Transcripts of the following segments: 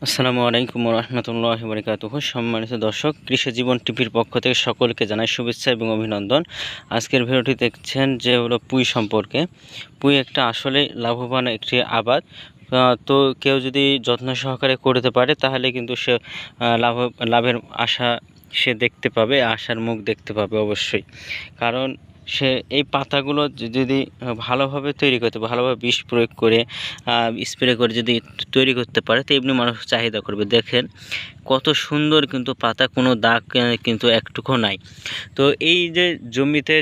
আসসালামু আলাইকুম রহমতুল্লাহি বারাকাতুহু। সম্মানিত দর্শক, কৃষি জীবন টিভির পক্ষ থেকে সকলকে জানাই শুভেচ্ছা এবং অভিনন্দন। আজকের ভিডিওটি দেখছেন যে হলো পুঁই সম্পর্কে। পুঁই একটা আসলে লাভবান একটি আবাদ। তো কেউ যদি যত্ন সহকারে করতে পারে তাহলে কিন্তু সে লাভের আশা সে দেখতে পাবে, আশার মুখ দেখতে পাবে অবশ্যই। কারণ সে এই পাতাগুলো যদি ভালোভাবে তৈরি করতে, ভালোভাবে বিষ প্রয়োগ করে স্প্রে করে যদি তৈরি করতে পারে তো এমনি মানুষ চাহিদা করবে। দেখেন কত সুন্দর কিন্তু পাতা, কোনো দাগ কিন্তু একটুকু নাই। তো এই যে জমিতে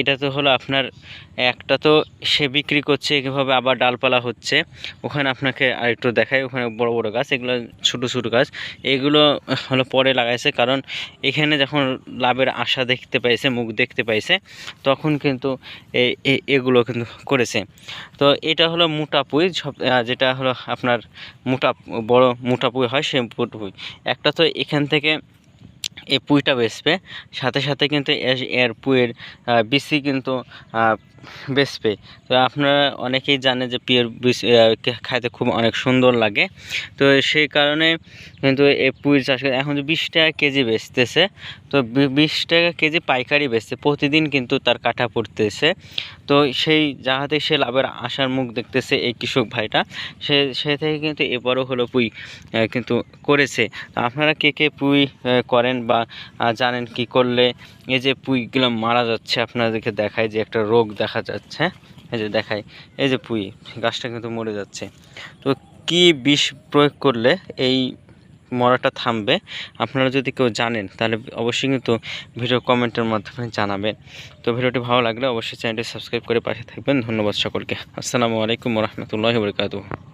এটা তো হলো আপনার একটা, তো সে বিক্রি করছে কীভাবে, আবার ডালপালা হচ্ছে। ওখানে আপনাকে আরেকটু দেখাই, ওখানে বড় বড় গাছ, এগুলো ছোটো ছোটো গাছ, এগুলো হলো পরে লাগাইছে। কারণ এখানে যখন লাভের আশা দেখতে পাইছে, মুখ দেখতে পাইছে, তখন কিন্তু এগুলো কিন্তু করেছে। তো এটা হলো মোটা পুঁই, যেটা হলো আপনার বড় মোটা পুঁই হয়, সে পুঁই একটা। তো এখান থেকে এই পুঁইটা বেচবে, সাথে সাথে কিন্তু এর পুঁইয়ের বিচি কিন্তু বেচবে। তো আপনারা অনেকেই জানে যে পুঁইয়ের বীজ খাইতে খুব অনেক সুন্দর লাগে। তো সেই কারণে কিন্তু এই পুঁই চাষ করে এখন 20 টাকা কেজি বেচতেছে। তো 20 টাকা কেজি পাইকারি বেচছে, প্রতিদিন কিন্তু তার কাঠা পড়তেছে। তো সেই যাহাতে সে লাভের আশার মুখ দেখতেছে এই কৃষক ভাইটা, সে থেকে কিন্তু এবারও হলো পুঁই কিন্তু করেছে। তো আপনারা কে কে পুঁই করেন বা জানেন কি করলে এই যে পুঁইগুলো মারা যাচ্ছে, আপনাদেরকে দেখায় যে একটা রোগ দেখা যাচ্ছে, এই যে দেখায়, এই যে পুঁই গাছটা কিন্তু মরে যাচ্ছে। তো কি বিষ প্রয়োগ করলে এই মরাটা থামবে, আপনারা যদি কেউ জানেন তাহলে অবশ্যই কিন্তু ভিডিও কমেন্টের মাধ্যমে জানাবেন। তো ভিডিওটি ভালো লাগলে অবশ্যই চ্যানেলটি সাবস্ক্রাইব করে পাশে থাকবেন। ধন্যবাদ সকলকে। আসসালামু আলাইকুম রহমতুল্লাহি বারাকাতুহু।